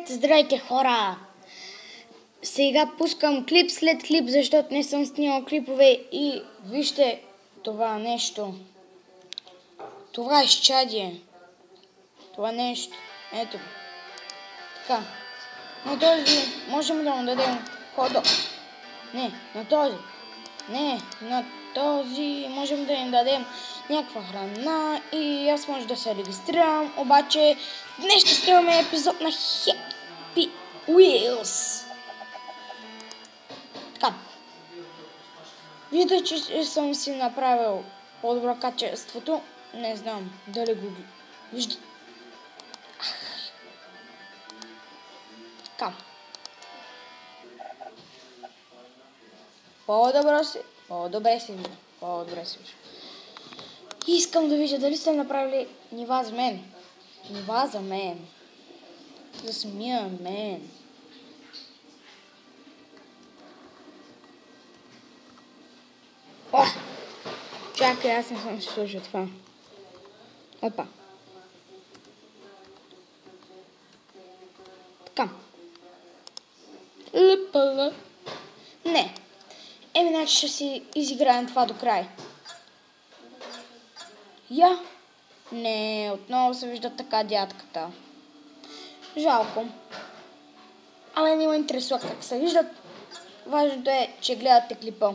Здравейте, хора! Сега пускам клип след клип, защото не съм снимал клипове и вижте това нещо. Това е изчадие. Това нещо. Ето. Така. На този можем да му дадем ходок. Не, на този. Не, на този можем да им дадем някаква храна и аз може да се регистрирам, обаче днес ще снимаме епизод на Happy Wheels. Така. Виждате, че съм си направил по-добро качеството. Не знам дали го виждате. Така. По-добре се вижда. Искам да видя дали сте направили нива за мен. Нива за мен. За самия мен. О! Чакай, аз не съм си слушал това. Опа. Така. Лъпала. Не. Значи ще си изиграем това до край. Не, отново се вижда така дядката. Жалко. Але не ме интересува как се виждат. Важното е, че гледате клипа.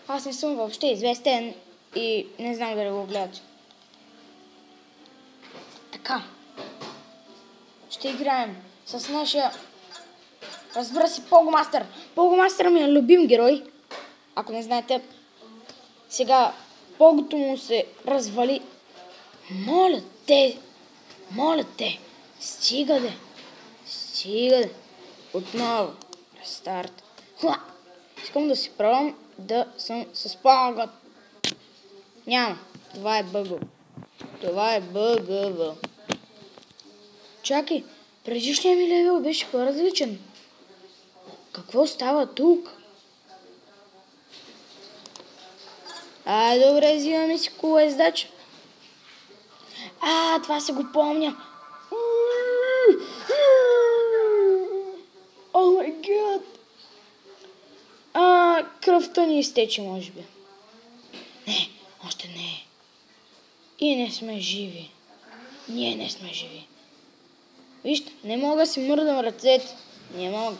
Аз не съм въобще известен и не знам дали го гледате. Така. Ще играем с нашия... Разбира се, Погомастър. Погомастър ми е любим герой. Ако не знаете, сега Погото му се развали. Моля те, стига де. Отново. Рестарт. Искам да си пробвам да съм с Погът. Няма. Това е бъгъл. Чакай, предишният ми левел беше по-различен. Какво става тук? Добре, взимаме си колездача. Това се го помня. О май гад. Кръвта ни изтече, може би. Не, още не. И не сме живи. Ние не сме живи. Вижте, не мога да си мърдам ръцете. Не мога.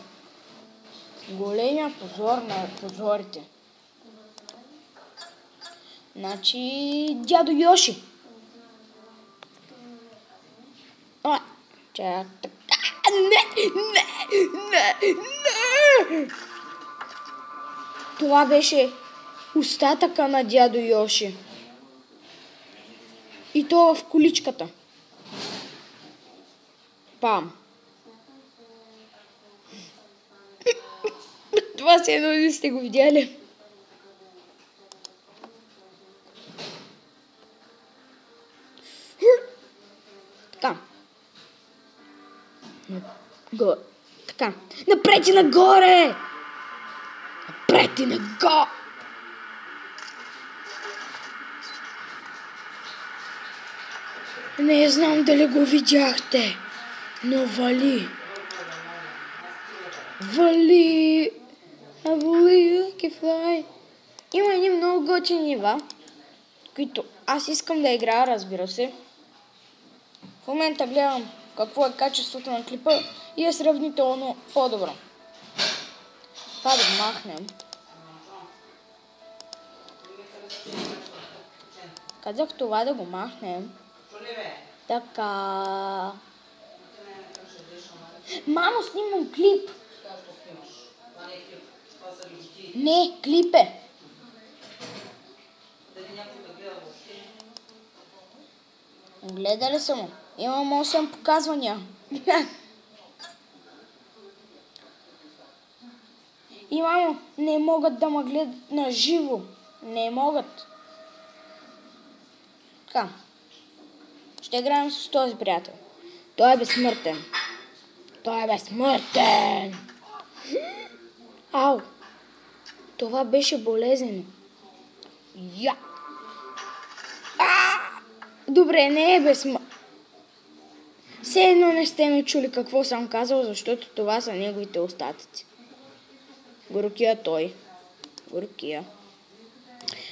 Големия позор на позорите. Значи, дядо Йоши. Чак така. Не. Това беше остатъка на дядо Йоши. И то в количката. Пам. Това се едно ли сте го видяли. Така. Така. Напред и нагоре! Не знам дали го видяхте, но вали. Има едни много готини нива, които аз искам да играя, разбира се. В момента гледам какво е качеството на клипа и е сравнително по-добро. Това да го махнем. Казах това да го махнем. Така. Мамо, снимам клип. Не, клип е. Гледали съм му. Имам 8 показвания. И мамо, не могат да ме гледат на живо. Не могат. Така. Ще играем с този приятел. Той е безсмъртен. Ау! Това беше болезнено. Добре, не е безсмъртен. Все едно не сте ме чули какво съм казал, защото това са неговите остатъци. Горкия той. Горкия.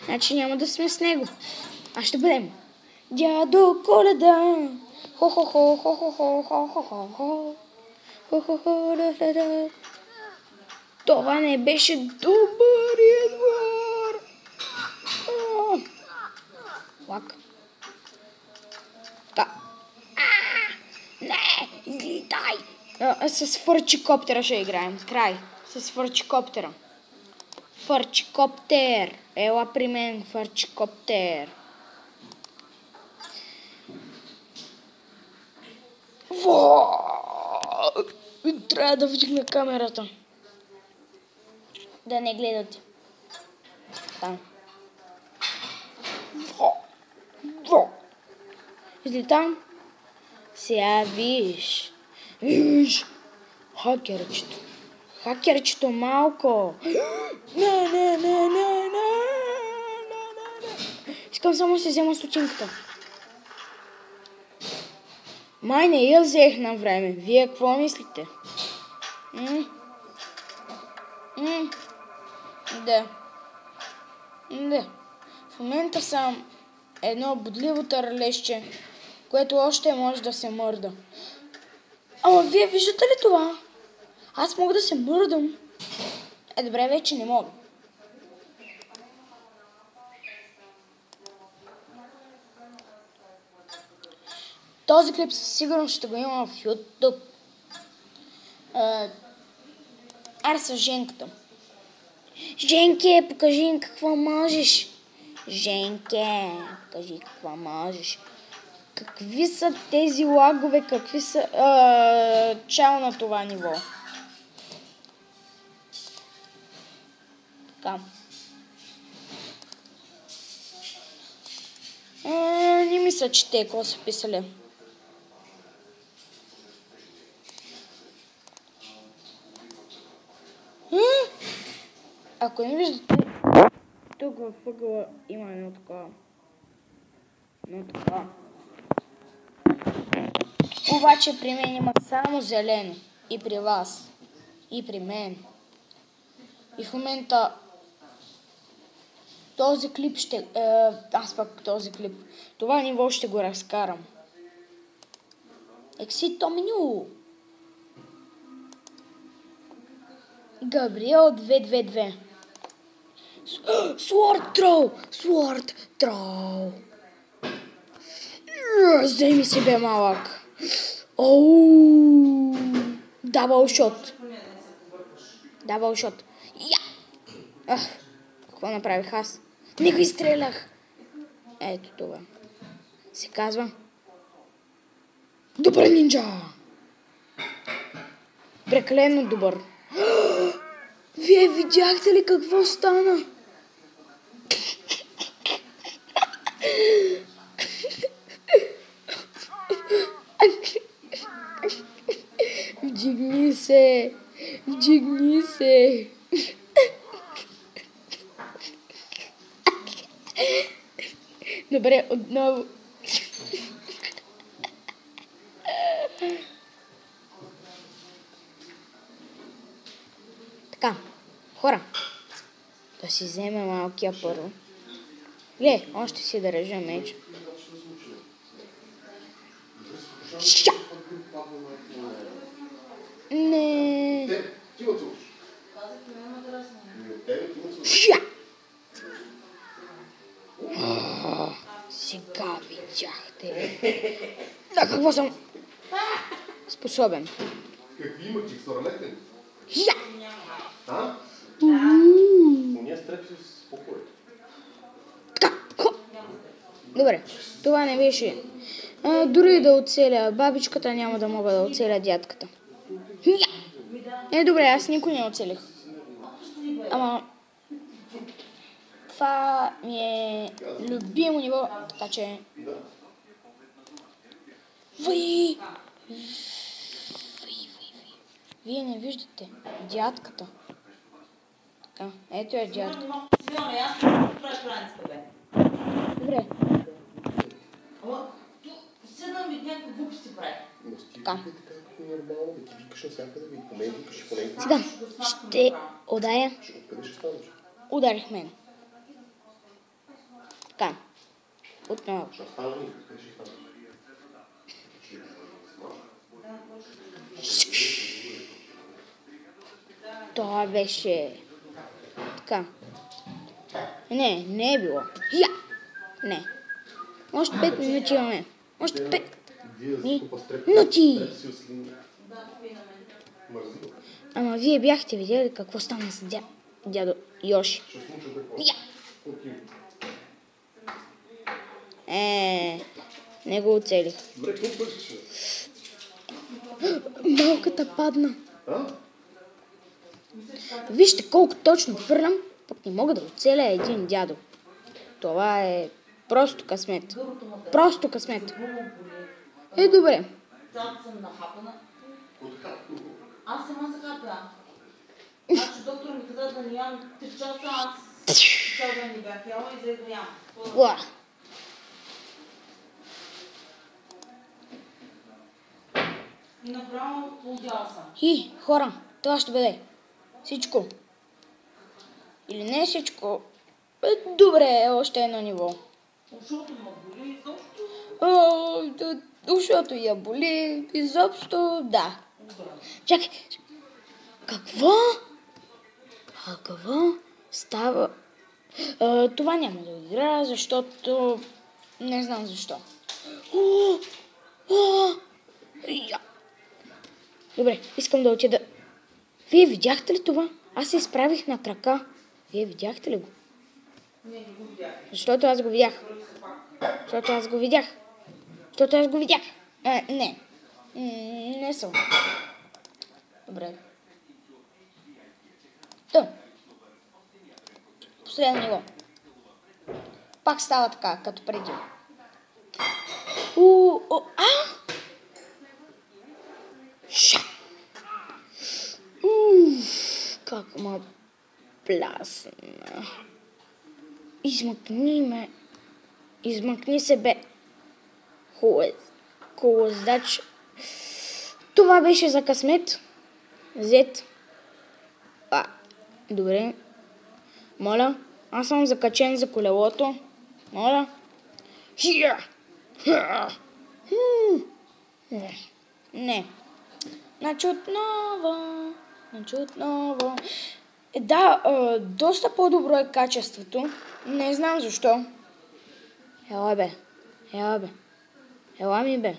Значи няма да сме с него. А ще бъдем Дядо Коледа. Хо-хо-хо, хо-хо-хо, хо-хо-хо, хо-хо-хо. Това не беше добър Едвар. Лак. Да. Не, излитай. С фърчикоптера ще играем. Край. С фърчикоптера. Фърчикоптер. Ела при мен, фърчикоптер. Трябва да вдигна камерата. Да не гледате. Там. Излетам. Сега виж. Виж. Хакерчето. Хакерчето малко. Не. Искам само да си взема стотинката. Май не я взех на време. Вие какво мислите? Да. В момента съм едно бодливо търлещче, което още може да се мърда. Ама вие виждате ли това? Аз мога да се мърдам. Добре, вече не мога. Този клип със сигурност ще го има в YouTube. Аре с Женката. Женке, покажи какво можеш. Женке, покажи какво можеш. Какви са тези лагове, какви са чао на това ниво. Така. Не мисля, че те какво са писали. Ако не виждате, тук във ъгъла има едно такова. Обаче при мен има само зелено. И при вас. И при мен. И в момента този клип ще... аз пък този клип. Това ниво ще го разкарам. Ексито меню. Габриел 222. Sword Throw. Вземи си бе малък. Дабъл шот. Какво направих аз? Не го изстрелях. Ето това. Се казва добър нинджа. Прекалено добър. Вие видяхте ли какво стана? Вдигни се. Добре, отново. Така, хора, да си вземе малкия първо. Още си държа меч. Не. Сега видяхте. На какво съм способен? Какви има чиксторалетни? Уния стрепси спокойно. Така. Добре, това не беше. Дори да оцеля бабичката, няма да мога да оцеля дядката. Добре, аз никой не оцелих. Ама това ми е любимо ниво, така че... Вие не виждате дядката. Така, ето е дядката. Добре. Така. Нормално, да ти викаш навсякъде, ви поне викаш и поне. Сега ще ударя. Откъде ще станеш? Ударих мен. Така. Отново. Ще стана ли? Къде ще станеш? Това беше... Така. Не е било. Я! Не. Още 5 минути имаме. Още 5 минути. Ама вие бяхте видели какво стана с дядо Йоши. Я! Не го оцелих. Малката падна. Вижте колко точно фърлям, пък не мога да оцеля един дядо. Това е просто късмет. Просто късмет. Добре. Аз сама се хапя. Значи доктор ми каза да не ям 3 часа, аз цял ден не бях яла и взе да ям. И направо полудяла съм. Хора, това ще бъде всичко. Или не всичко. Добре, още едно ниво. Ушото ме боли изобщо. Ушото я боли изобщо, да. Чакай. Какво става? Това няма да играя, защото... Не знам защо. Добре, искам да отида. Вие видяхте ли това? Аз се изправих на крака. Вие видяхте ли го? Не го видях. Защото аз го видях. Не. Не съм. Добре. Последно ниво. Пак става така, като преди. Как ма плясна. Измъкни се, бе. Колоздач. Това беше за късмет. Зет. Добре. Моля, аз съм закачен за колелото. Моля. Не. Значи отново. Да, доста по-добро е качеството. Не знам защо. Ела бе. Ела ми, бе.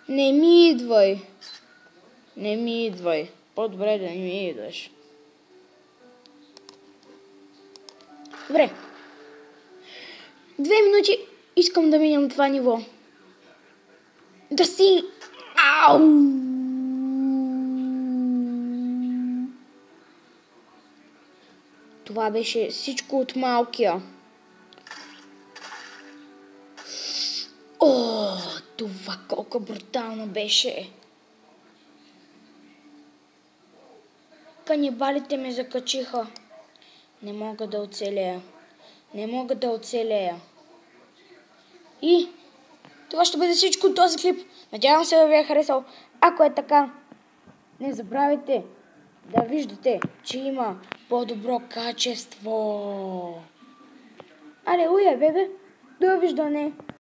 Не ми идвай. По-добре да не ми идваш. Добре. 2 минути искам да минем това ниво. Да си... Ау! Това беше всичко от малкия. Това колко брутално беше. Канибалите ме закачиха. Не мога да оцелея. И това ще бъде всичко от този клип. Надявам се да ви е харесал. Ако е така, не забравяйте да виждате, че има по-добро качество. Алелуя, бебе! Довиждане!